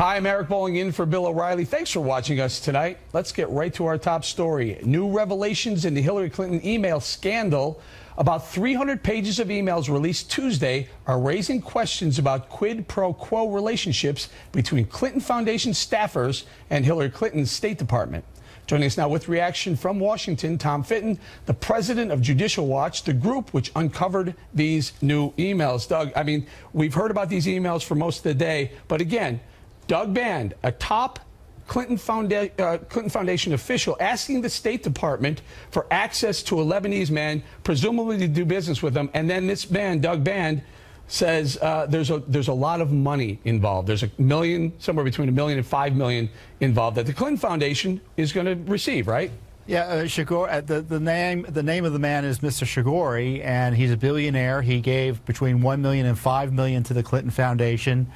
Hi, I'm Eric Bowling in for Bill O'Reilly. Thanks for watching us tonight. Let's get right to our top story. New revelations in the Hillary Clinton email scandal. About 300 pages of emails released Tuesday are raising questions about quid pro quo relationships between Clinton Foundation staffers and Hillary Clinton's State Department. Joining us now with reaction from Washington, Tom Fitton, the president of Judicial Watch, the group which uncovered these new emails. Doug, I mean, we've heard about these emails for most of the day, but again, Doug Band, a top Clinton Foundation official, asking the State Department for access to a Lebanese man, presumably to do business with them, and then this man, Doug Band, says there's a lot of money involved. There's $1 million, somewhere between $1 million and $5 million involved that the Clinton Foundation is going to receive, right? Yeah, Shigori, the name of the man is Mr. Shigori, and he's a billionaire. He gave between $1 million and $5 million to the Clinton Foundation,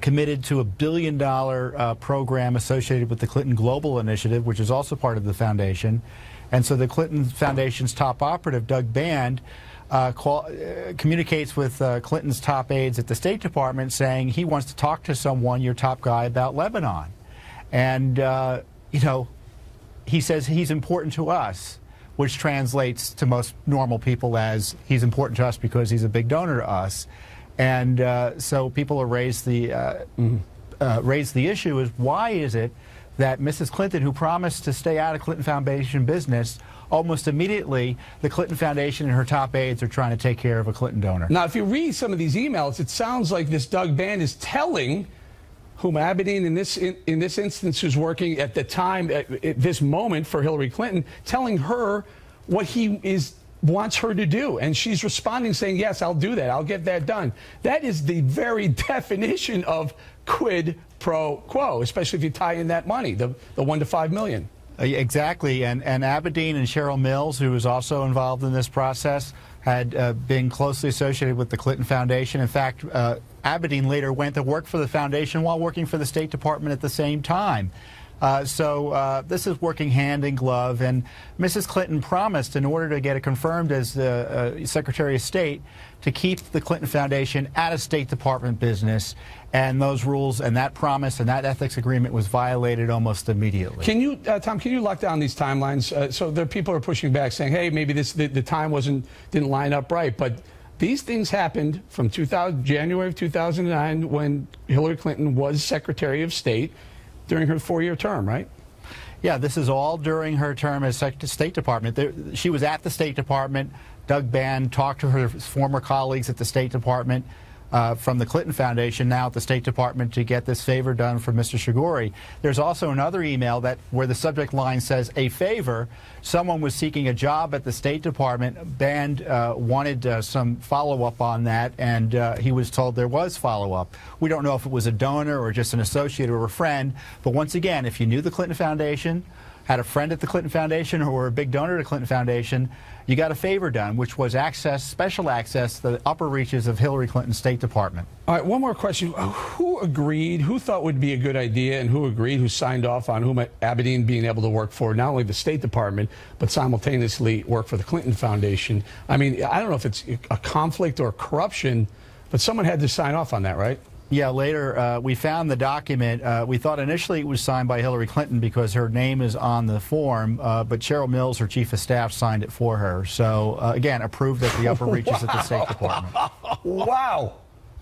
committed to $1 billion program associated with the Clinton Global Initiative, which is also part of the foundation. And so the Clinton Foundation's top operative, Doug Band, communicates with Clinton's top aides at the State Department saying he wants to talk to someone, your top guy, about Lebanon. And, you know, he says he's important to us, which translates to most normal people as he's important to us because he's a big donor to us. And so people have raised the issue is, why is it that Mrs. Clinton, who promised to stay out of Clinton Foundation business, almost immediately the Clinton Foundation and her top aides are trying to take care of a Clinton donor? Now, if you read some of these emails, it sounds like this Doug Band is telling whom Abedin in this instance who's working at the time, at this moment for Hillary Clinton, telling her what he wants her to do, and she's responding saying, yes, I'll do that, I'll get that done. That is the very definition of quid pro quo, especially if you tie in that money, the $1 to $5 million. Exactly, and Abedin and Cheryl Mills, who was also involved in this process, had been closely associated with the Clinton Foundation. In fact, Abedin later went to work for the foundation while working for the State Department at the same time. So this is working hand in glove, and Mrs. Clinton promised, in order to get it confirmed as the Secretary of State, to keep the Clinton Foundation out of State Department business, and those rules and that promise and that ethics agreement was violated almost immediately. Can you, Tom, can you lock down these timelines? So there people are pushing back saying, hey, maybe the time didn't line up right, but these things happened from January of 2009 when Hillary Clinton was Secretary of State, during her 4-year term, right? Yeah, this is all during her term as State Department. She was at the State Department. Doug Band talked to her former colleagues at the State Department from the Clinton Foundation, now at the State Department, to get this favor done for Mr. Shigori. There's also another email where the subject line says, a favor. Someone was seeking a job at the State Department. Band wanted some follow-up on that, and he was told there was follow-up. We don't know if it was a donor or just an associate or a friend, but once again, if you knew the Clinton Foundation, had a friend at the Clinton Foundation, or were a big donor to the Clinton Foundation, you got a favor done, which was special access to the upper reaches of Hillary Clinton's State Department. All right, one more question. Who agreed, who thought would be a good idea, and who agreed, who signed off on whom Abedin being able to work for not only the State Department, but simultaneously work for the Clinton Foundation? I mean, I don't know if it's a conflict or corruption, but someone had to sign off on that, right? Yeah, later we found the document. We thought initially it was signed by Hillary Clinton because her name is on the form, but Cheryl Mills, her chief of staff, signed it for her. So, again, approved at the upper reaches at the State Department. Wow.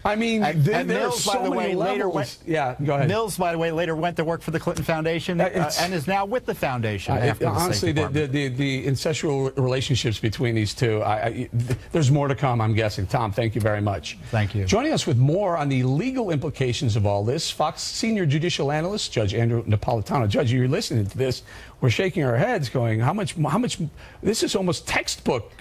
I mean, and Mills, by the way, later went. Yeah, go ahead. Mills, by the way, later went to work for the Clinton Foundation and is now with the foundation. Honestly, the incestual relationships between these two, there's more to come, I'm guessing. Tom, thank you very much. Thank you. Joining us with more on the legal implications of all this, Fox senior judicial analyst Judge Andrew Napolitano. Judge, you're listening to this. We're shaking our heads, going, how much? This is almost textbook.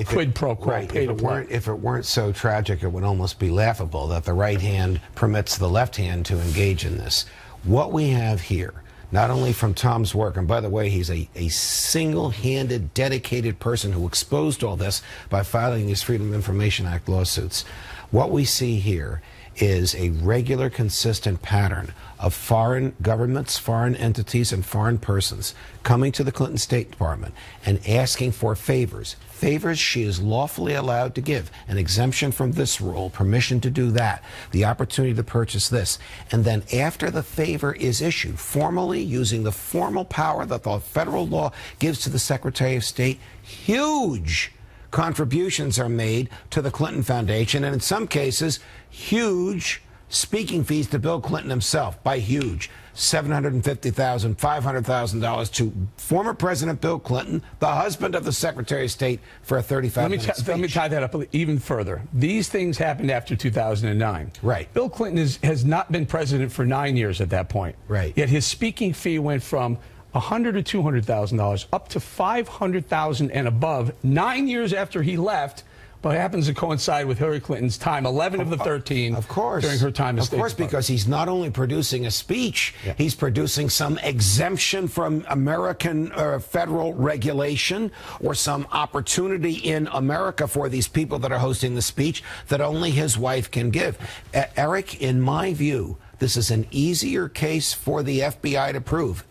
Quid pro quo. Right. If it weren't so tragic, it would almost be laughable that the right hand permits the left hand to engage in this. What we have here, not only from Tom's work, and by the way, he's a single-handed, dedicated person who exposed all this by filing these Freedom of Information Act lawsuits. What we see here is a regular, consistent pattern of foreign governments, foreign entities, and foreign persons coming to the Clinton State Department and asking for favors. Favors she is lawfully allowed to give. An exemption from this rule, permission to do that, the opportunity to purchase this. And then after the favor is issued, formally using the formal power that the federal law gives to the Secretary of State, huge contributions are made to the Clinton Foundation, and in some cases, huge speaking fees to Bill Clinton himself. By huge, $750,000, $500,000 to former President Bill Clinton, the husband of the Secretary of State, for a 35-minute speech. Let me tie that up even further. These things happened after 2009. Right. Bill Clinton has not been president for 9 years at that point. Right. Yet his speaking fee went from $100,000 to $200,000 up to $500,000 and above 9 years after he left. But it happens to coincide with Hillary Clinton's time, 11 of the 13, of course, during her time as State Department. Because he's not only producing a speech, he's producing some exemption from American federal regulation or some opportunity in America for these people that are hosting the speech that only his wife can give. Eric, in my view, this is an easier case for the FBI to prove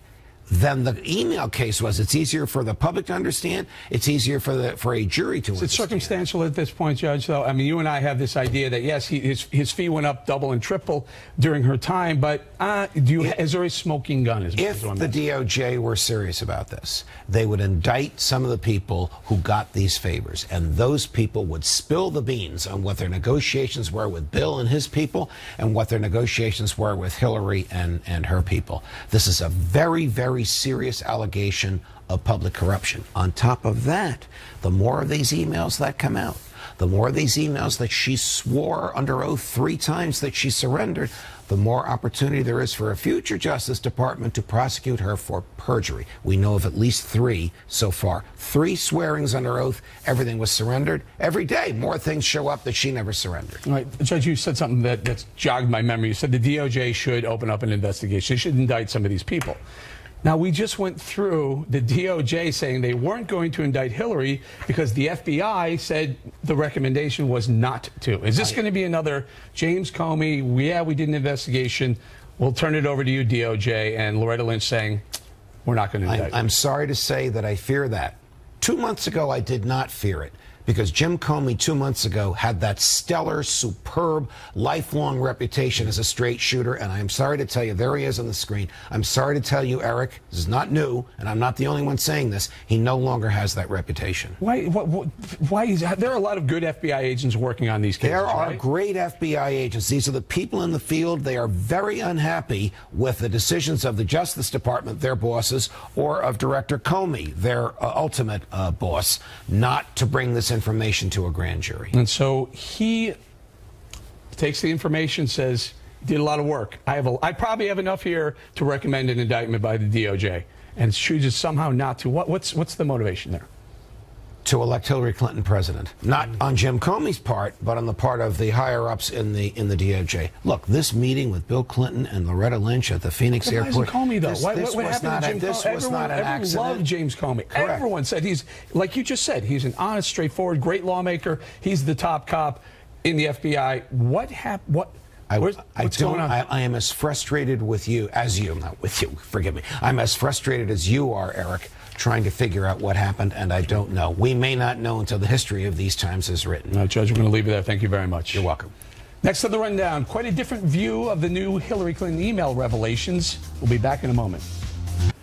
than the email case was. It's easier for the public to understand. It's easier for a jury to understand. It's circumstantial at this point, Judge, though. I mean, you and I have this idea that, yes, his fee went up double and triple during her time, but is there a smoking gun? If the DOJ were serious about this, they would indict some of the people who got these favors, and those people would spill the beans on what their negotiations were with Bill and his people and what their negotiations were with Hillary and her people. This is a very, very serious allegation of public corruption. On top of that, the more of these emails that come out, the more of these emails that she swore under oath 3 times that she surrendered, the more opportunity there is for a future Justice Department to prosecute her for perjury. We know of at least 3 so far. 3 swearings under oath, everything was surrendered. Every day, more things show up that she never surrendered. All right, Judge, you said something that's jogged my memory. You said the DOJ should open up an investigation. They should indict some of these people. Now, we just went through the DOJ saying they weren't going to indict Hillary because the FBI said the recommendation was not to. Is this going to be another James Comey, yeah, we did an investigation, we'll turn it over to you, DOJ, and Loretta Lynch saying, we're not going to indict? I'm sorry to say that I fear that. 2 months ago, I did not fear it, because Jim Comey 2 months ago had that stellar, superb, lifelong reputation as a straight shooter, and I'm sorry to tell you, there he is on the screen. I'm sorry to tell you, Eric, this is not new, and I'm not the only one saying this, he no longer has that reputation. Why there are a lot of good FBI agents working on these cases, There are right? great FBI agents. These are the people in the field. They are very unhappy with the decisions of the Justice Department, their bosses, or of Director Comey, their ultimate boss, not to bring this information to a grand jury. And so he takes the information, says, did a lot of work. I probably have enough here to recommend an indictment by the DOJ, and chooses somehow not to. What's the motivation there? To elect Hillary Clinton president. Not on Jim Comey's part, but on the part of the higher-ups in the DOJ. Look, this meeting with Bill Clinton and Loretta Lynch at the Phoenix airport. Comey, though? This what was happened to Jim Comey? This was not an accident. Everyone loved James Comey. Correct. Everyone said he's, like you just said, he's an honest, straightforward, great lawmaker. He's the top cop in the FBI. What happened? What's going on? I am as frustrated with you as you. Not with you. Forgive me. I'm as frustrated as you are, Eric, trying to figure out what happened, and I don't know. We may not know until the history of these times is written. No, Judge, we're going to leave it there. Thank you very much. You're welcome. Next on the rundown, quite a different view of the new Hillary Clinton email revelations. We'll be back in a moment.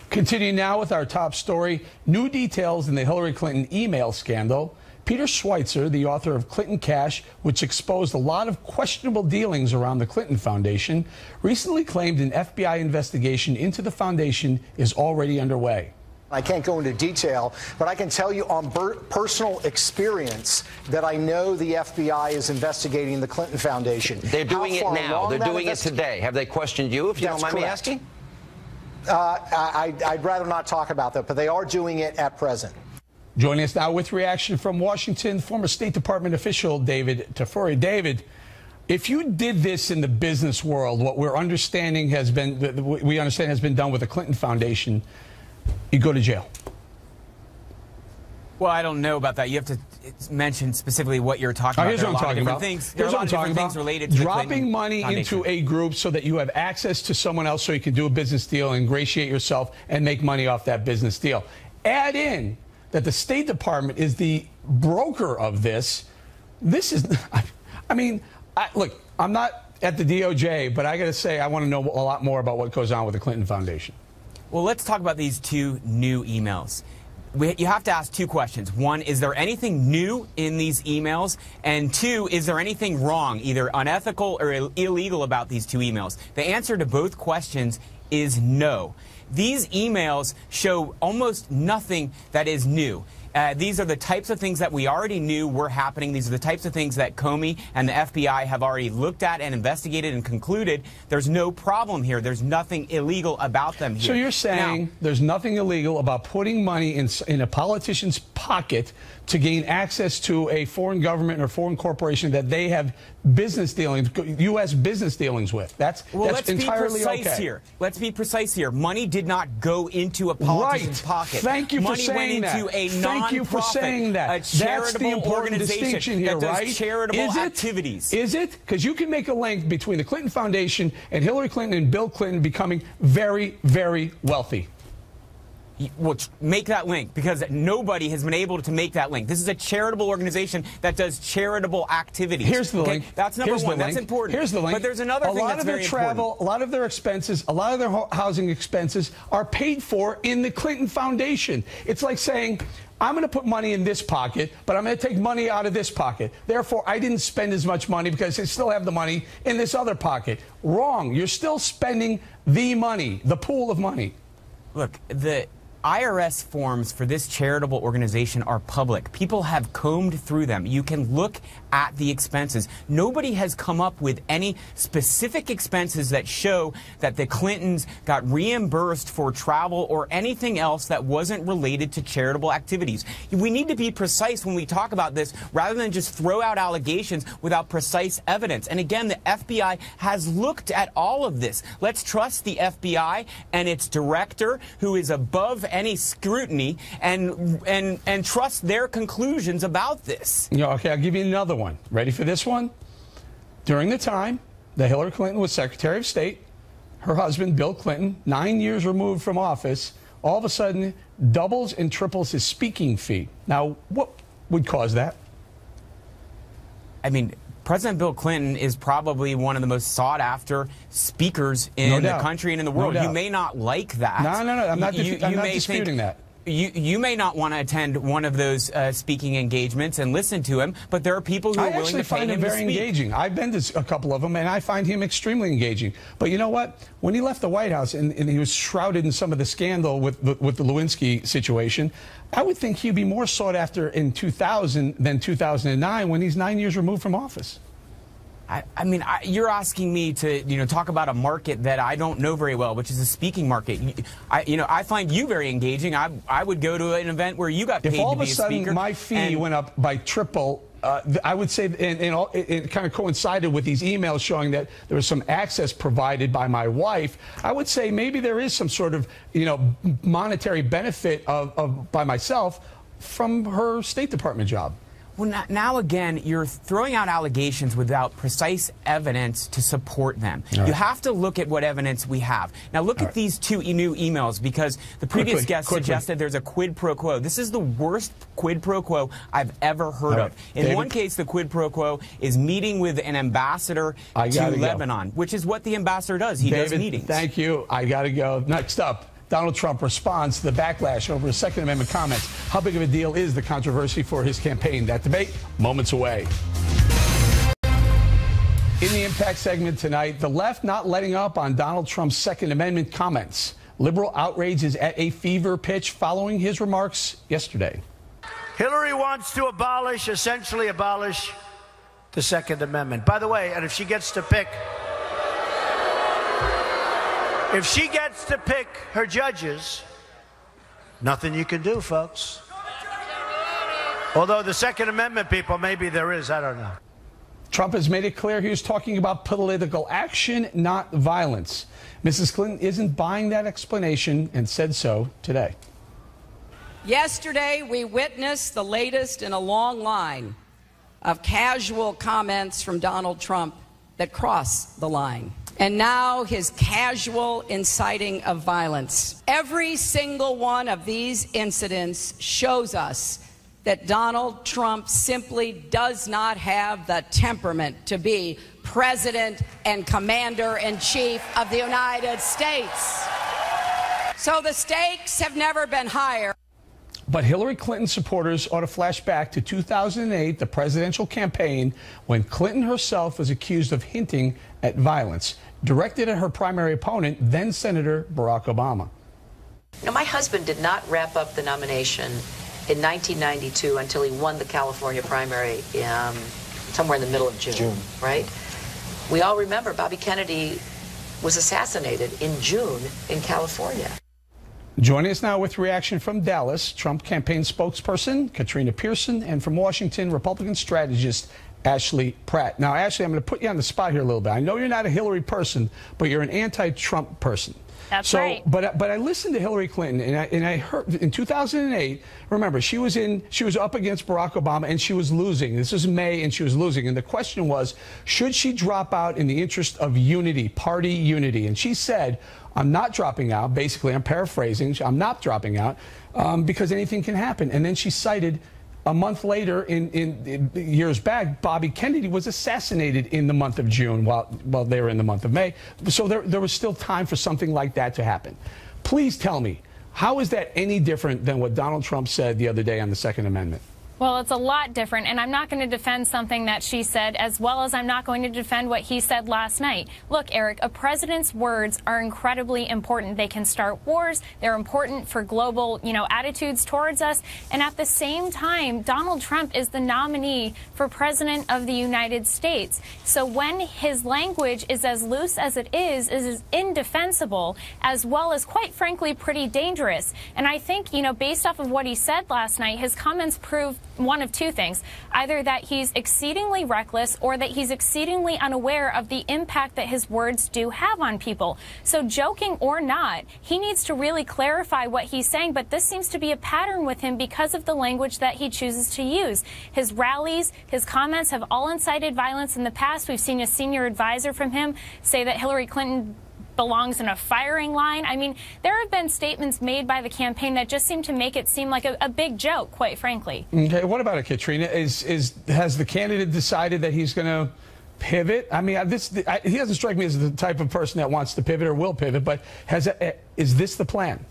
Continuing now with our top story, new details in the Hillary Clinton email scandal. Peter Schweitzer, the author of Clinton Cash, which exposed a lot of questionable dealings around the Clinton Foundation, recently claimed an FBI investigation into the foundation is already underway. I can't go into detail, but I can tell you on personal experience that I know the FBI is investigating the Clinton Foundation. They're doing it now. They're doing it today. Have they questioned you, if you don't mind me asking? I'd rather not talk about that, but they are doing it at present. Joining us now with reaction from Washington, former State Department official David Tafuri. David, if you did this in the business world, what we understand has been done with the Clinton Foundation, you go to jail. Well, I don't know about that. You have to. mention specifically what you're talking about. Here's what I'm talking about. There are a lot of different things related to dropping money into a group so that you have access to someone else so you can do a business deal, ingratiate yourself, and make money off that business deal. Add in that the State Department is the broker of this. This is, I mean, look, I'm not at the DOJ, but I got to say I want to know a lot more about what goes on with the Clinton Foundation. Well, let's talk about these two new emails. You have to ask two questions. One, is there anything new in these emails? And two, is there anything wrong, either unethical or illegal about these two emails? The answer to both questions is no. These emails show almost nothing that is new. These are the types of things that we already knew were happening. These are the types of things that Comey and the FBI have already looked at and investigated and concluded there's no problem here. There's nothing illegal about them here. So you're saying there's nothing illegal about putting money in a politician's pocket to gain access to a foreign government or foreign corporation that they have business dealings, U.S. business dealings with. That's entirely okay. Here. Let's be precise here. Money did not go into a politician's pocket. Thank you for saying that. Money went into a Thank you for saying that. A charitable That's the important distinction here, that does right? charitable activities. Is it? Because you can make a link between the Clinton Foundation and Hillary Clinton and Bill Clinton becoming very, very wealthy. Well, make that link, because nobody has been able to make that link. This is a charitable organization that does charitable activities. Here's the link. That's number one. That's important. Here's the link. But there's another thing that's very important. A lot of their expenses, a lot of their housing expenses are paid for in the Clinton Foundation. It's like saying, I'm going to put money in this pocket, but I'm going to take money out of this pocket. Therefore, I didn't spend as much money because I still have the money in this other pocket. Wrong. You're still spending the money, the pool of money. Look, the IRS forms for this charitable organization are public. People have combed through them. You can look at the expenses. Nobody has come up with any specific expenses that show that the Clintons got reimbursed for travel or anything else that wasn't related to charitable activities. We need to be precise when we talk about this rather than just throw out allegations without precise evidence. And again, the FBI has looked at all of this. Let's trust the FBI and its director, who is above any scrutiny, and trust their conclusions about this. Okay, I'll give you another one. Ready for this one? During the time that Hillary Clinton was Secretary of State, her husband, Bill Clinton, 9 years removed from office, all of a sudden doubles and triples his speaking fee. Now, what would cause that? I mean, President Bill Clinton is probably one of the most sought-after speakers in the country and in the world. You may not like that. No. I'm not disputing that. You may not want to attend one of those speaking engagements and listen to him, but there are people who are willing to pay him to speak. I actually find him very engaging. I've been to a couple of them, and I find him extremely engaging. But you know what? When he left the White House and he was shrouded in some of the scandal with the Lewinsky situation, I would think he'd be more sought after in 2000 than 2009 when he's 9 years removed from office. I mean, you're asking me to, talk about a market that I don't know very well, which is the speaking market. I find you very engaging. I would go to an event where you got paid to be a speaker. If all of a sudden my fee went up by triple, I would say, it kind of coincided with these emails showing that there was some access provided by my wife, I would say maybe there is some sort of, monetary benefit by myself from her State Department job. Well, now again, you're throwing out allegations without precise evidence to support them. You have to look at what evidence we have. Now look at these two new emails, because the previous guest suggested there's a quid pro quo. This is the worst quid pro quo I've ever heard of. In one case, the quid pro quo is meeting with an ambassador to Lebanon, which is what the ambassador does. He does meetings. Thank you. I got to go. Next up, Donald Trump responds to the backlash over his Second Amendment comments. How big of a deal is the controversy for his campaign? That debate, moments away. In the Impact segment tonight, the left not letting up on Donald Trump's Second Amendment comments. Liberal outrage is at a fever pitch following his remarks yesterday. Hillary wants to essentially abolish the Second Amendment. By the way, and if she gets to pick her judges, nothing you can do, folks. Although the Second Amendment people, maybe there is, I don't know. Trump has made it clear he was talking about political action, not violence. Mrs. Clinton isn't buying that explanation and said so today. Yesterday, we witnessed the latest in a long line of casual comments from Donald Trump that cross the line. And now his casual inciting of violence. Every single one of these incidents shows us that Donald Trump simply does not have the temperament to be President and Commander-in-Chief of the United States. So the stakes have never been higher. But Hillary Clinton supporters ought to flash back to 2008, the presidential campaign, when Clinton herself was accused of hinting at violence directed at her primary opponent, then Senator Barack Obama. Now, my husband did not wrap up the nomination in 1992 until he won the California primary somewhere in the middle of June, right? We all remember Bobby Kennedy was assassinated in June in California. Joining us now with reaction from Dallas, Trump campaign spokesperson Katrina Pearson, and from Washington, Republican strategist Ashley Pratt. Now, Ashley, I'm going to put you on the spot here a little bit. I know you're not a Hillary person, but you're an anti-Trump person. That's right. But I listened to Hillary Clinton, and I heard in 2008. Remember, she was up against Barack Obama, and she was losing. This was May, and she was losing. And the question was, should she drop out in the interest of unity, party unity? And she said, "I'm not dropping out." Basically, I'm paraphrasing. I'm not dropping out because anything can happen. And then she cited, a month later, in years back, Bobby Kennedy was assassinated in the month of June while they were in the month of May. So there was still time for something like that to happen. Please tell me, how is that any different than what Donald Trump said the other day on the Second Amendment? Well, it's a lot different, and I'm not going to defend something that she said, as well as I'm not going to defend what he said last night. Look, Eric, a president's words are incredibly important. They can start wars. They're important for global, attitudes towards us. And at the same time, Donald Trump is the nominee for President of the United States. So when his language is as loose as it is indefensible, as well as, quite frankly, pretty dangerous. And I think, based off of what he said last night, his comments prove one of two things: either that he's exceedingly reckless or that he's exceedingly unaware of the impact that his words do have on people. So joking or not, he needs to really clarify what he's saying, but this seems to be a pattern with him because of the language that he chooses to use. His rallies, his comments have all incited violence in the past. We've seen a senior advisor from him say that Hillary Clinton belongs in a firing line. I mean, there have been statements made by the campaign that just seem to make it seem like a big joke, quite frankly. Okay, what about it, Katrina? Has the candidate decided that he's going to pivot? I mean, he doesn't strike me as the type of person that wants to pivot or will pivot, but is this the plan?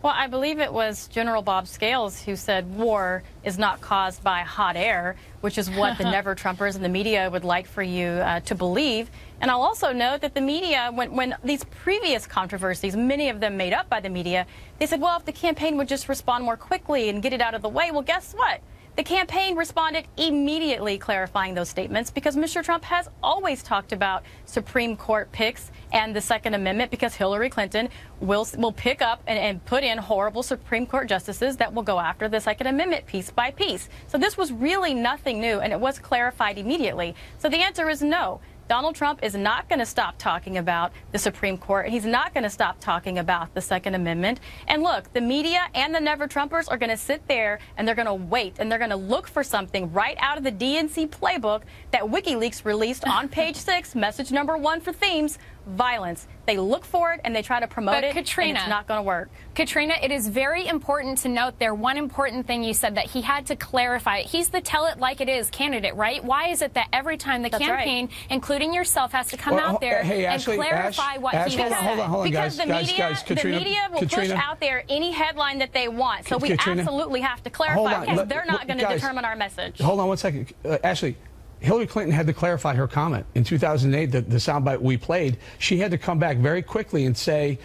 Well, I believe it was General Bob Scales who said war is not caused by hot air, which is what the never-Trumpers and the media would like for you to believe. And I'll also note that the media, when these previous controversies, many of them made up by the media, they said, well, if the campaign would just respond more quickly and get it out of the way, well, guess what? The campaign responded immediately clarifying those statements because Mr. Trump has always talked about Supreme Court picks and the Second Amendment because Hillary Clinton will pick up and put in horrible Supreme Court justices that will go after the Second Amendment piece by piece. So this was really nothing new, and it was clarified immediately. So the answer is no. Donald Trump is not going to stop talking about the Supreme Court. He's not going to stop talking about the Second Amendment. And look, the media and the never-Trumpers are going to sit there and they're going to wait and they're going to look for something right out of the DNC playbook that WikiLeaks released on page 6, message number 1 for themes: violence. They look for it and they try to promote it, Katrina, and it's not going to work. Katrina, it is very important to note there one important thing you said, that he had to clarify it. He's the tell-it-like-it-is candidate, right? Why is it that every time the campaign, including yourself, has to come out there and clarify what he has said? Hold on, because the media will push out there any headline that they want. So we absolutely have to clarify because they're not going to determine our message. Hold on one second. Ashley, Hillary Clinton had to clarify her comment. In 2008, the soundbite we played, she had to come back very quickly and say,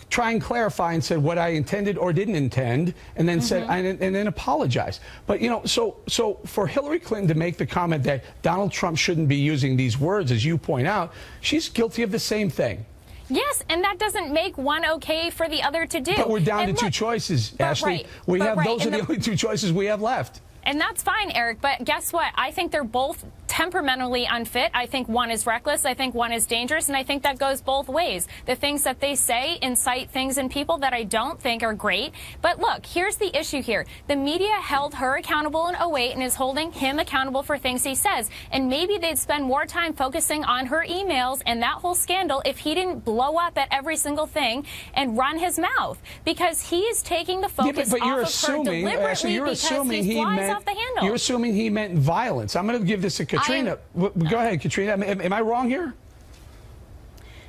try and clarify and said what I intended or didn't intend, and then said, and then apologize. But, so for Hillary Clinton to make the comment that Donald Trump shouldn't be using these words, as you point out, she's guilty of the same thing. Yes, and that doesn't make one okay for the other to do. But we're down to two choices, Ashley. Those are the only two choices we have left. And that's fine, Eric, but guess what? I think they're both temperamentally unfit. I think one is reckless. I think one is dangerous. And I think that goes both ways. The things that they say incite things in people that I don't think are great. But look, here's the issue here. The media held her accountable in 2008 and is holding him accountable for things he says. And maybe they'd spend more time focusing on her emails and that whole scandal if he didn't blow up at every single thing and run his mouth. Because he's taking the focus off of her deliberately because he flies off the handle. You're assuming he meant violence. I'm going to give this to Katrina. Go ahead, Katrina. Am I wrong here?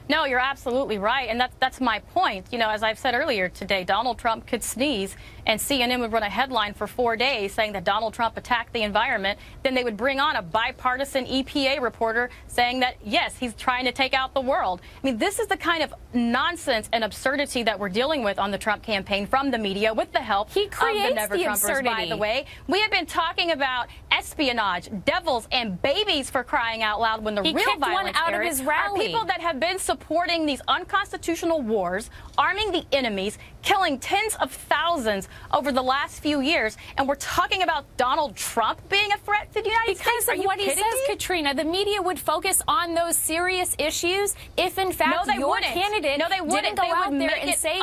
No, you're absolutely right, and that's my point. You know, as I've said earlier today, Donald Trump could sneeze, and CNN would run a headline for 4 days saying that Donald Trump attacked the environment. Then they would bring on a bipartisan EPA reporter saying that, yes, he's trying to take out the world. I mean, this is the kind of nonsense and absurdity that we're dealing with on the Trump campaign from the media with the help of the Never-Trumpers, by the way. We have been talking about espionage, devils, and babies for crying out loud when the real violence out of his rally. Are people that have been supporting these unconstitutional wars, arming the enemies, killing tens of thousands over the last few years, and we're talking about Donald Trump being a threat to the United States? Because of what he says, Katrina, the media would focus on those serious issues if, in fact, your candidate didn't go out there and say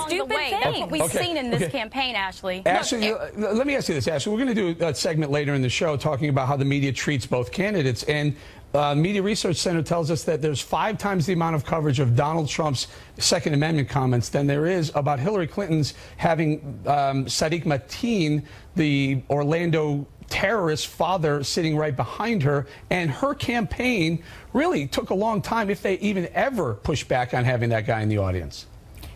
stupid things. That's what we've seen in this campaign, Ashley. Ashley, let me ask you this, Ashley. We're going to do a segment later in the show talking about how the media treats both candidates, and Media Research Center tells us that there's 5 times the amount of coverage of Donald Trump's Second Amendment comments than there is about Hillary Clinton's having Sadiq Mateen, the Orlando terrorist father, sitting right behind her. And her campaign really took a long time, if they even ever pushed back on having that guy in the audience.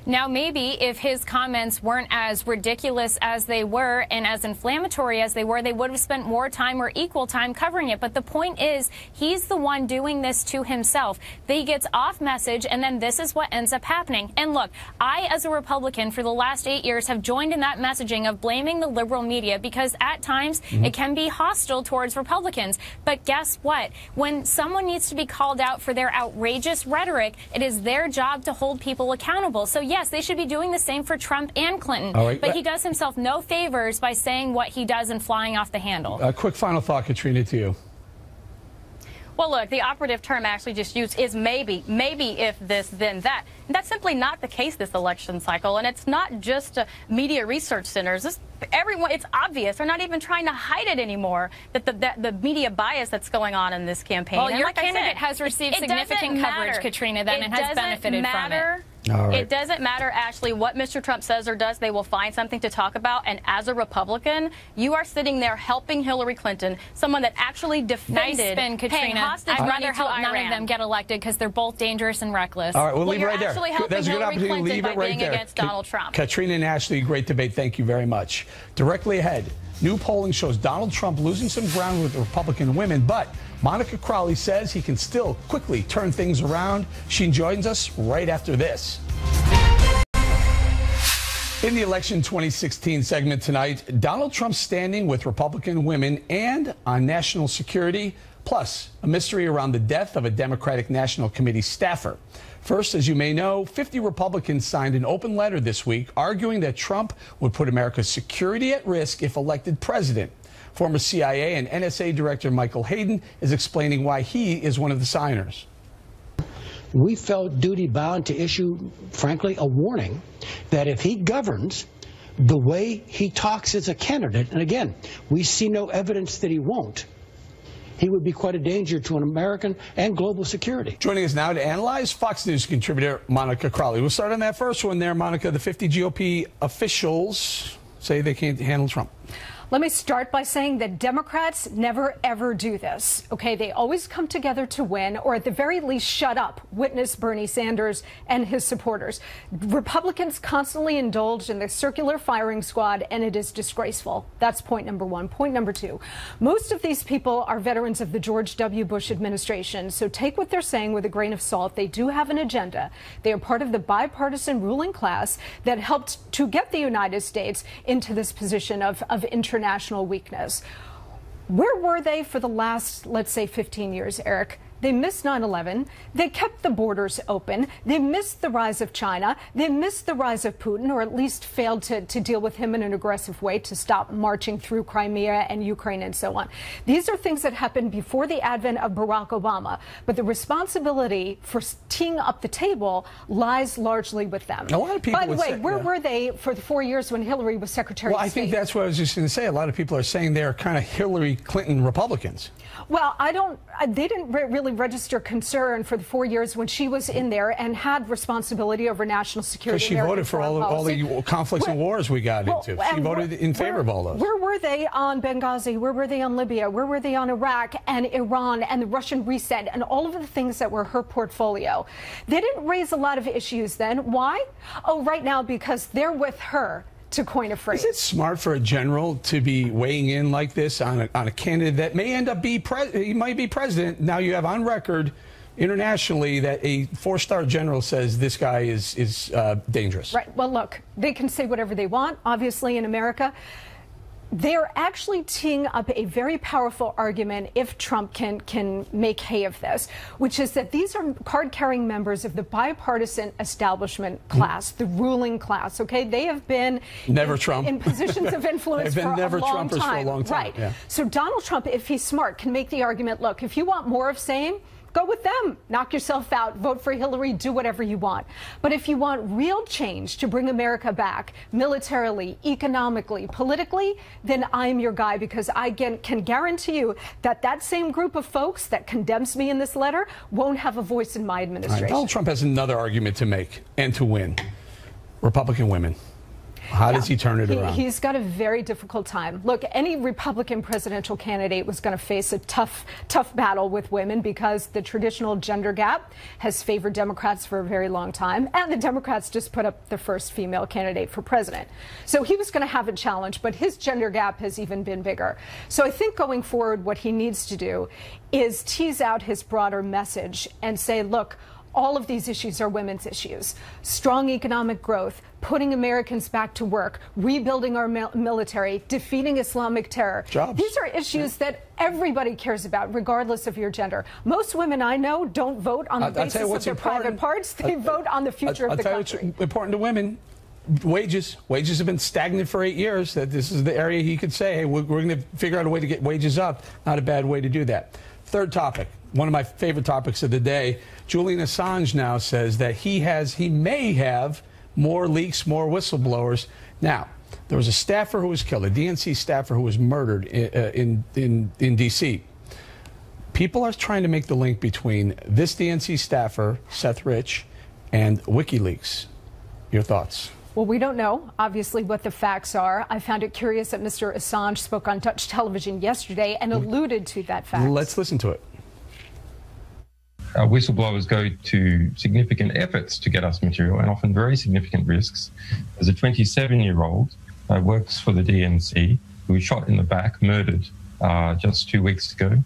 Now, maybe if his comments weren't as ridiculous as they were and as inflammatory as they were, they would have spent more time or equal time covering it. But the point is, he's the one doing this to himself. He gets off message, and then this is what ends up happening. And look, I, as a Republican, for the last 8 years, have joined in that messaging of blaming the liberal media because at times it can be hostile towards Republicans. But guess what? When someone needs to be called out for their outrageous rhetoric, it is their job to hold people accountable. So yes, they should be doing the same for Trump and Clinton. Right, but he does himself no favors by saying what he does and flying off the handle. A quick final thought, Katrina, to you. Well, look, the operative term actually just used is maybe. Maybe if this, then that. And that's simply not the case this election cycle. And it's not just media research centers. Everyone, it's obvious. They're not even trying to hide it anymore, that the media bias that's going on in this campaign. Well, and your like candidate has received significant coverage, Katrina, then, and has benefited from it. It doesn't matter, Ashley, what Mr. Trump says or does. They will find something to talk about. And as a Republican, you are sitting there helping Hillary Clinton, someone that actually defended nice spin, Katrina. hostage I'd rather help Iran. none of them get elected because they're both dangerous and reckless. All right, we'll leave it right there. There's a good opportunity to leave it right there. Against Donald Trump. Katrina and Ashley, great debate. Thank you very much. Directly ahead, new polling shows Donald Trump losing some ground with Republican women, but Monica Crowley says he can still quickly turn things around. She joins us right after this. In the election 2016 segment tonight, Donald Trump's standing with Republican women and on national security, plus a mystery around the death of a Democratic National Committee staffer. First, as you may know, 50 Republicans signed an open letter this week arguing that Trump would put America's security at risk if elected president. Former CIA and NSA Director Michael Hayden is explaining why he is one of the signers. We felt duty-bound to issue, frankly, a warning that if he governs the way he talks as a candidate, and again, we see no evidence that he won't, he would be quite a danger to an American and global security. Joining us now to analyze, Fox News contributor Monica Crowley. We'll start on that first one there, Monica. The 50 GOP officials say they can't handle Trump. Let me start by saying that Democrats never, ever do this. Okay, they always come together to win, or at the very least shut up. Witness Bernie Sanders and his supporters. Republicans constantly indulge in the circular firing squad, and it is disgraceful. That's point number one. Point number two, most of these people are veterans of the George W. Bush administration, so take what they're saying with a grain of salt. They do have an agenda. They are part of the bipartisan ruling class that helped to get the United States into this position of international weakness. Where were they for the last, let's say, 15 years, Eric? They missed 9/11. They kept the borders open. They missed the rise of China. They missed the rise of Putin, or at least failed to deal with him in an aggressive way, to stop marching through Crimea and Ukraine and so on. These are things that happened before the advent of Barack Obama. But the responsibility for teeing up the table lies largely with them. A lot of people By the way, say, where were they for the 4 years when Hillary was Secretary of State? Well, I think that's what I was just going to say. A lot of people are saying they're kind of Hillary Clinton Republicans. Well, they didn't really register concern for the 4 years when she was in there and had responsibility over national security. Because she voted for all the conflicts and wars we got into. She voted in favor of all those. Where were they on Benghazi? Where were they on Libya? Where were they on Iraq and Iran and the Russian reset and all of the things that were her portfolio? They didn't raise a lot of issues then. Why? Oh, right now, because they're with her, to coin a phrase. Is it smart for a general to be weighing in like this on a candidate that may end up he might be president? Now you have on record internationally that a 4-star general says this guy is dangerous. Right. Well, look, they can say whatever they want, obviously, in America. They're actually teeing up a very powerful argument if Trump can make hay of this, which is that these are card-carrying members of the bipartisan establishment class, the ruling class. Okay, they have been in positions of influence They've been for a long time. For a long time. Right. Yeah. So Donald Trump, if he's smart, can make the argument, look, if you want more of same, go with them. Knock yourself out. Vote for Hillary. Do whatever you want. But if you want real change to bring America back, militarily, economically, politically, then I'm your guy, because I can guarantee you that that same group of folks that condemns me in this letter won't have a voice in my administration. Donald Trump has another argument to make and to win. Republican women. How does he turn it around? He's got a very difficult time. Look, any Republican presidential candidate was going to face a tough battle with women, because the traditional gender gap has favored Democrats for a very long time, and the Democrats just put up the first female candidate for president. So he was going to have a challenge, but his gender gap has even been bigger. So I think going forward, what he needs to do is tease out his broader message and say, look, all of these issues are women's issues. Strong economic growth, putting Americans back to work, rebuilding our military, defeating Islamic terror. Jobs. These are issues that everybody cares about, regardless of your gender. Most women I know don't vote on the basis of their private parts. They vote on the future of the country. I'll tell you what's important to women. Wages. Wages have been stagnant for 8 years. That this is the area he could say, hey, we're going to figure out a way to get wages up. Not a bad way to do that. Third topic. One of my favorite topics of the day. Julian Assange now says that he may have more leaks, more whistleblowers. Now, there was a staffer who was killed, a DNC staffer who was murdered in D.C. People are trying to make the link between this DNC staffer, Seth Rich, and WikiLeaks. Your thoughts? Well, we don't know, obviously, what the facts are. I found it curious that Mr. Assange spoke on Dutch television yesterday and alluded to that fact. Let's listen to it. Whistleblowers go to significant efforts to get us material, and often very significant risks. As a 27-year-old works for the DNC, who was shot in the back, murdered just 2 weeks ago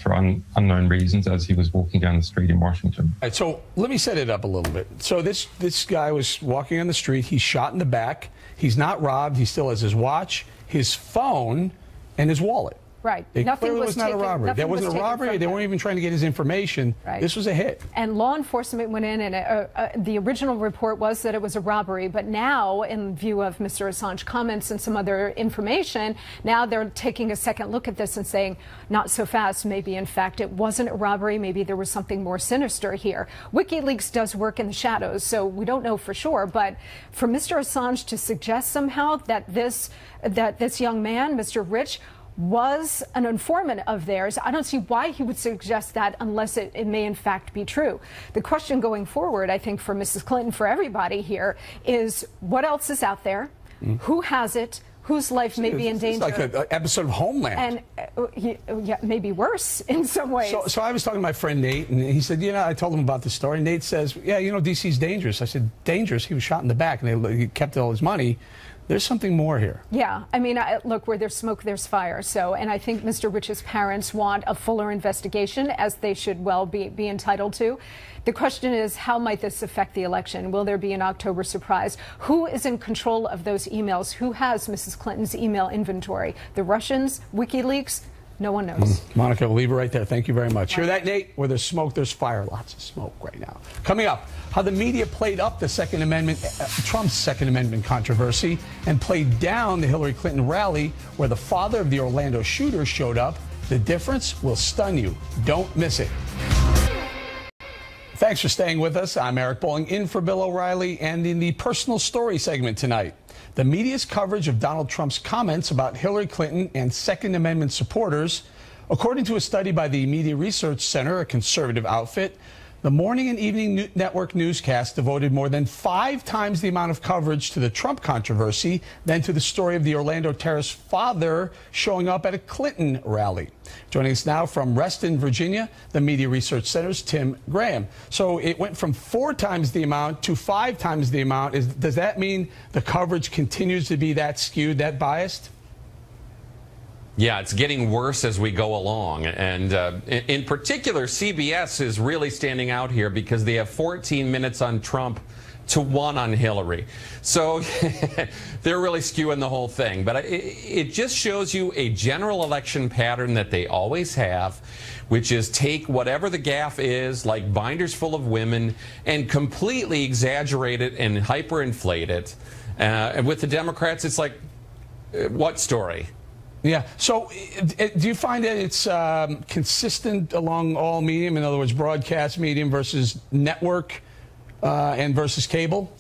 for unknown reasons as he was walking down the street in Washington. All right, so let me set it up a little bit. So this guy was walking on the street. He's shot in the back. He's not robbed. He still has his watch, his phone, and his wallet. Right. It clearly was not a robbery. There wasn't a robbery. They weren't even trying to get his information. Right. This was a hit. And law enforcement went in, and the original report was that it was a robbery. But now, in view of Mr. Assange comments and some other information, now they're taking a second look at this and saying, not so fast. Maybe, in fact, it wasn't a robbery. Maybe there was something more sinister here. WikiLeaks does work in the shadows, so we don't know for sure. But for Mr. Assange to suggest somehow that this young man, Mr. Rich, was an informant of theirs, I don't see why he would suggest that unless it may in fact be true. The question going forward, I think, for Mrs. Clinton, for everybody here, is what else is out there? Who has it? Whose life may be in danger? It's like an episode of Homeland. And yeah, maybe worse in some ways. So I was talking to my friend Nate, and he said, I told him about the story. Nate says, yeah, D.C.'s dangerous. I said, dangerous? He was shot in the back, and he kept all his money. There's something more here. Yeah, I mean, look, where there's smoke, there's fire. So, and I think Mr. Rich's parents want a fuller investigation, as they should well be entitled to. The question is, how might this affect the election? Will there be an October surprise? Who is in control of those emails? Who has Mrs. Clinton's email inventory? The Russians, WikiLeaks? No one knows. Monica, we'll leave it right there. Thank you very much. Hear that, Nate? Where there's smoke, there's fire. Lots of smoke right now. Coming up, how the media played up the Second Amendment, Trump's Second Amendment controversy, and played down the Hillary Clinton rally where the father of the Orlando shooter showed up. The difference will stun you. Don't miss it. Thanks for staying with us. I'm Eric Bolling, in for Bill O'Reilly, and in the personal story segment tonight, the media's coverage of Donald Trump's comments about Hillary Clinton and Second Amendment supporters. According to a study by the Media Research Center, a conservative outfit, the morning and evening network newscast devoted more than 5 times the amount of coverage to the Trump controversy than to the story of the Orlando terrorist's father showing up at a Clinton rally. Joining us now from Reston, Virginia, the Media Research Center's Tim Graham. So it went from 4 times the amount to 5 times the amount. Does that mean the coverage continues to be that skewed, that biased? Yeah, it's getting worse as we go along. And in particular, CBS is really standing out here because they have 14 minutes on Trump to 1 on Hillary. So they're really skewing the whole thing. But it just shows you a general election pattern that they always have, which is take whatever the gaffe is, like binders full of women, and completely exaggerate it and hyperinflate it. And with the Democrats, it's like, what story? Yeah. So do you find that it's consistent along all medium? In other words, broadcast medium versus network and versus cable?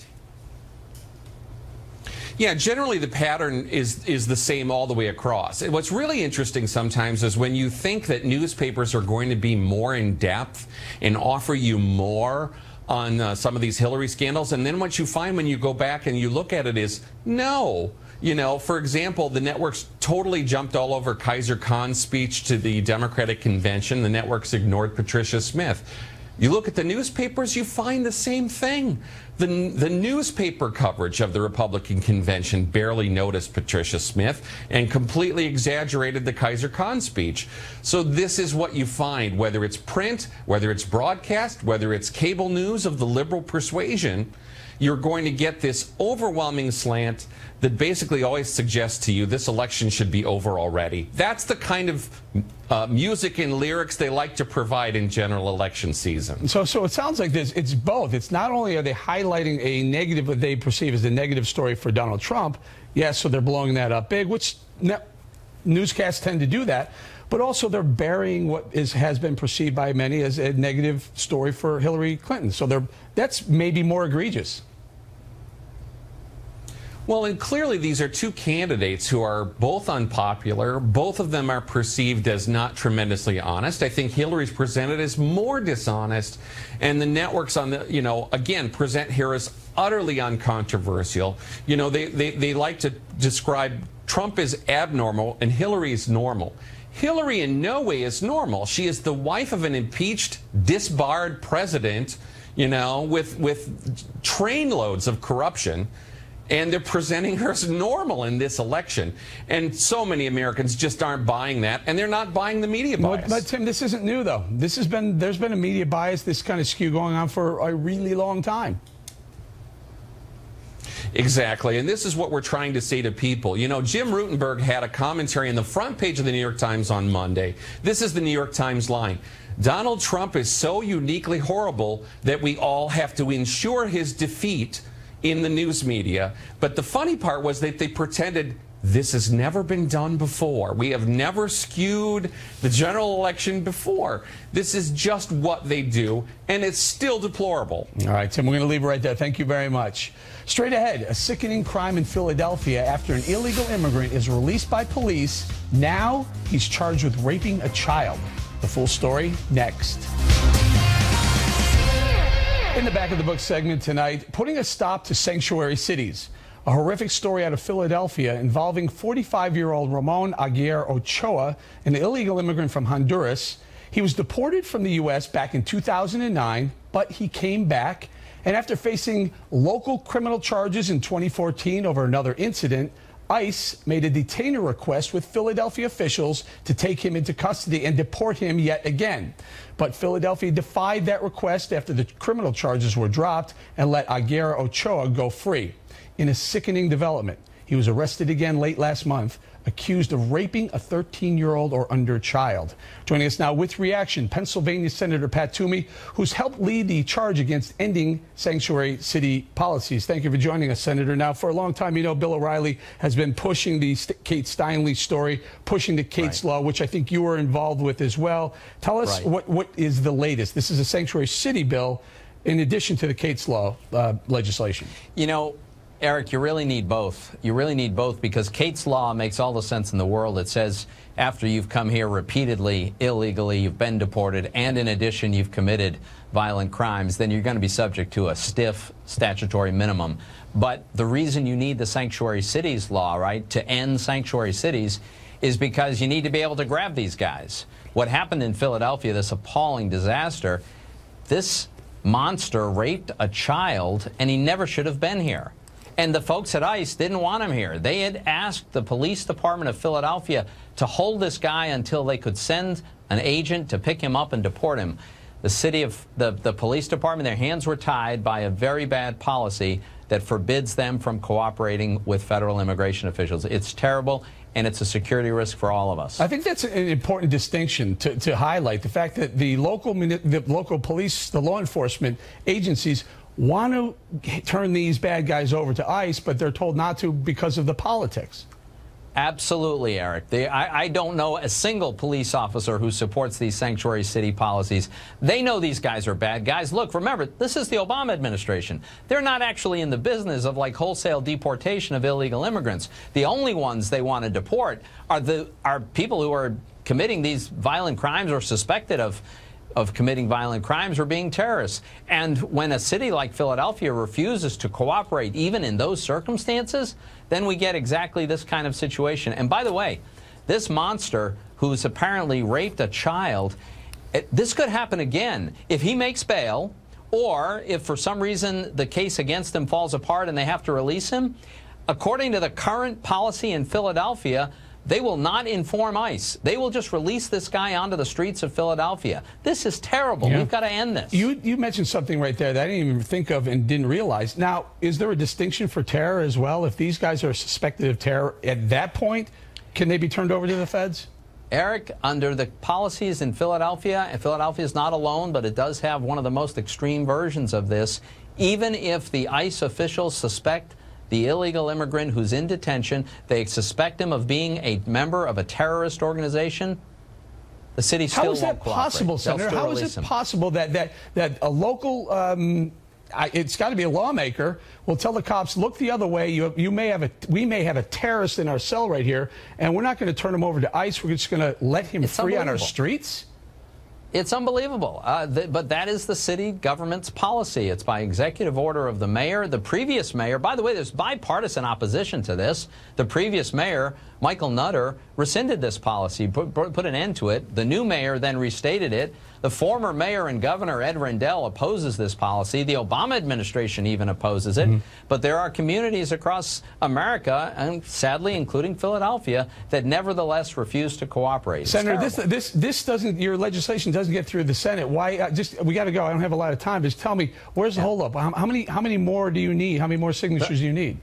Yeah, generally the pattern is the same all the way across. And what's really interesting sometimes is when you think that newspapers are going to be more in depth and offer you more on some of these Hillary scandals, and then what you find when you go back and you look at it is, no. You know, for example, the networks totally jumped all over Kaiser Khan's speech to the Democratic convention. The networks ignored Patricia Smith. You look at the newspapers, you find the same thing. The newspaper coverage of the Republican convention barely noticed Patricia Smith and completely exaggerated the Kaiser Khan speech. So this is what you find, whether it's print, whether it's broadcast, whether it's cable news of the liberal persuasion, you're going to get this overwhelming slant that basically always suggests to you this election should be over already. That's the kind of music and lyrics they like to provide in general election season. So it sounds like it's both. It's not only are they highlighting a negative, what they perceive as a negative story for Donald Trump, yes, so they're blowing that up big, which newscasts tend to do that, but also they're burying what has been perceived by many as a negative story for Hillary Clinton. So that's maybe more egregious. Well, and clearly these are 2 candidates who are both unpopular. Both of them are perceived as not tremendously honest. I think Hillary's presented as more dishonest, and the networks on the, again, present her as utterly uncontroversial. They like to describe Trump as abnormal and Hillary as normal. Hillary in no way is normal. She is the wife of an impeached, disbarred president, with trainloads of corruption. And they're presenting her as normal in this election. And so many Americans just aren't buying that, and they're not buying the media bias. But Tim, this isn't new, though. There's been a media bias, this kind of skew going on for a really long time. Exactly, and this is what we're trying to say to people. Jim Rutenberg had a commentary on the front page of the New York Times on Monday. This is the New York Times line. Donald Trump is so uniquely horrible that we all have to ensure his defeat in the news media. But the funny part was that they pretended this has never been done before. We have never skewed the general election before. This is just what they do, and it's still deplorable. All right, Tim, we're going to leave it right there. Thank you very much. Straight ahead, a sickening crime in Philadelphia after an illegal immigrant is released by police. Now he's charged with raping a child. The full story next. In the back of the book segment tonight, putting a stop to sanctuary cities. A horrific story out of Philadelphia involving 45-year-old Ramon Aguirre Ochoa, an illegal immigrant from Honduras. He was deported from the U.S. back in 2009, but he came back. And after facing local criminal charges in 2014 over another incident, ICE made a detainer request with Philadelphia officials to take him into custody and deport him yet again. But Philadelphia defied that request after the criminal charges were dropped and let Aguirre Ochoa go free. In a sickening development, he was arrested again late last month, accused of raping a 13-year-old or under child. Joining us now with reaction, Pennsylvania Senator Pat Toomey, who's helped lead the charge against ending sanctuary city policies. Thank you for joining us, Senator. Now, for a long time, you know, Bill O'Reilly has been pushing the Kate Steinle story, pushing the Kate's Law, which I think you were involved with as well. Tell us what is the latest. This is a sanctuary city bill in addition to the Kate's Law legislation. You know, Eric, you really need both. You really need both because Kate's Law makes all the sense in the world. It says after you've come here repeatedly, illegally, you've been deported, and in addition you've committed violent crimes, then you're going to be subject to a stiff statutory minimum. But the reason you need the sanctuary cities law, right, to end sanctuary cities, is because you need to be able to grab these guys. What happened in Philadelphia, this appalling disaster, this monster raped a child, and he never should have been here. And the folks at ICE didn't want him here. They had asked the police department of Philadelphia to hold this guy until they could send an agent to pick him up and deport him. The city of the police department, their hands were tied by a very bad policy that forbids them from cooperating with federal immigration officials. It's terrible, and it's a security risk for all of us. I think that's an important distinction to highlight, the fact that the local police, the law enforcement agencies want to turn these bad guys over to ICE, but they're told not to because of the politics. Absolutely, Eric. I don't know a single police officer who supports these sanctuary city policies. They know these guys are bad guys. Look, remember, this is the Obama administration. They're not actually in the business of like wholesale deportation of illegal immigrants. The only ones they want to deport are people who are committing these violent crimes or suspected of committing violent crimes or being terrorists. And when a city like Philadelphia refuses to cooperate, even in those circumstances, then we get exactly this kind of situation. And by the way, this monster who's apparently raped a child, this could happen again if he makes bail, or if for some reason the case against him falls apart and they have to release him. According to the current policy in Philadelphia, they will not inform ICE. They will just release this guy onto the streets of Philadelphia. This is terrible. Yeah. We've got to end this. You mentioned something right there that I didn't even think of and didn't realize. Now, is there a distinction for terror as well? If these guys are suspected of terror, at that point, can they be turned over to the feds? Eric, under the policies in Philadelphia, and Philadelphia is not alone, but it does have one of the most extreme versions of this, even if the ICE officials suspect the illegal immigrant who's in detention, they suspect him of being a member of a terrorist organization, the city still won't cooperate. How is that possible, Senator? How is it possible that a local, it's got to be a lawmaker, will tell the cops, look the other way, we may have a terrorist in our cell right here, and we're not going to turn him over to ICE, we're just going to let him free on our streets? It's unbelievable, but that is the city government's policy. It's by executive order of the mayor. The previous mayor, by the way, there's bipartisan opposition to this. The previous mayor, Michael Nutter, rescinded this policy, put an end to it. The new mayor then restated it. The former mayor and governor, Ed Rendell, opposes this policy. The Obama administration even opposes it. But there are communities across America, and sadly including Philadelphia, that nevertheless refuse to cooperate. Senator, this doesn't, your legislation doesn't get through the Senate. Why? We got to go. I don't have a lot of time. Just tell me, where's the holdup? How many more do you need? How many more signatures do you need?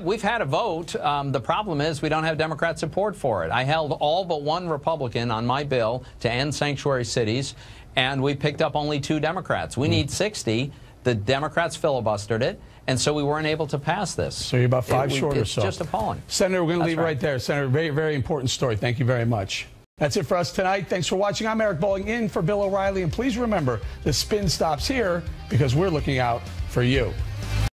We've had a vote. The problem is we don't have Democrat support for it. I held all but one Republican on my bill to end sanctuary cities, and we picked up only 2 Democrats. We need 60. The Democrats filibustered it, and so we weren't able to pass this. So you're about 5 short or so. It's just appalling. Senator, we're going to leave it right there. Senator, very, very important story. Thank you very much. That's it for us tonight. Thanks for watching. I'm Eric Bowling in for Bill O'Reilly, and please remember, the spin stops here because we're looking out for you.